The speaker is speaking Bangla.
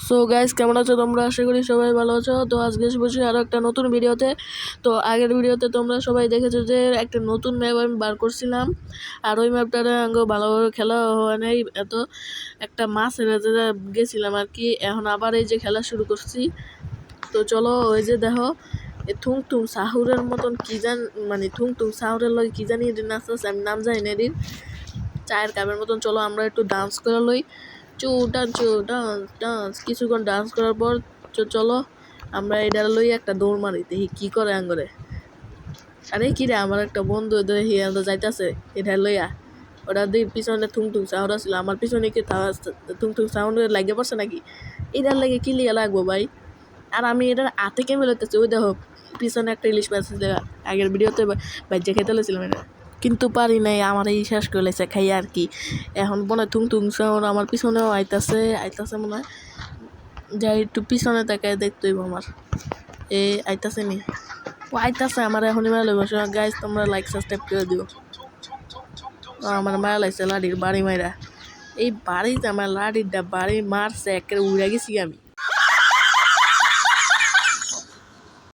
সো গাইস, কেমন আছো তোমরা? আশা করি সবাই ভালো আছো। তো আজকে এসে বসে আরও একটা নতুন ভিডিওতে। তো আগের ভিডিওতে তোমরা সবাই দেখেছো যে একটা নতুন ম্যাপ আমি বার করছিলাম, আর ওই ম্যাপটারে আঙ্গ ভালোভাবে খেলা হয় নাই, এত একটা মাছের গেছিলাম আর কি। এখন আবার এই যে খেলা শুরু করছি। তো চলো, ওই যে দেখো থুং থুং সাহুরের মতন কি মানে থুং থুং সাহুরের লয় কি জানি এটির নাচ আছে, আমি নাম জানি না এটির, চায়ের কাপের মতন। চলো আমরা একটু ডান্স করে লই, চু ডান্স ডান্স। কিছুক্ষণ ডান্স করার পর চলো আমরা এটা লই একটা দৌড় মারি, দেখি কি করে আঙ্গরে। আরে কি রে, আমার একটা বন্ধু যাইতাছে এটা লইয়া, ওটা দিয়ে পিছনে থুং থুং সাউন্ড আসছিল, আমার পিছনে কি থুং থুং সাউন্ড লাগিয়ে পড়ছে নাকি? এটার লাগে কি লিয়া লাগবো ভাই? আর আমি এটার হাতে কেমন লাগতেছে, ওই দেখো পিছনে একটা ইলিশ মাছ আগের ভিডিওতে বাজ্যা খেতে লেছিলাম এটা, কিন্তু পারি নাই, আমার এই শেষ করে লেছে খাই আর কি। এখন মনে হয় থুং থুং সাউন্ড আমার পিছনেও আইতাছে মনে হয়। যাই একটু পিছনে তাকায় দেখতে হইব আমার, আইতাছে নি, ও আইতাছে আমার এখনই মায়া লাগবে। গাইজ তোমরা লাইক সাবস্ক্রাইব করে দিও। আমার মায়া লাগছে লাঠির বাড়ি মাইরা, এই বাড়িতে আমার লাঠিরটা বাড়ি মারছে, একেবারে উড়ে গেছি আমি।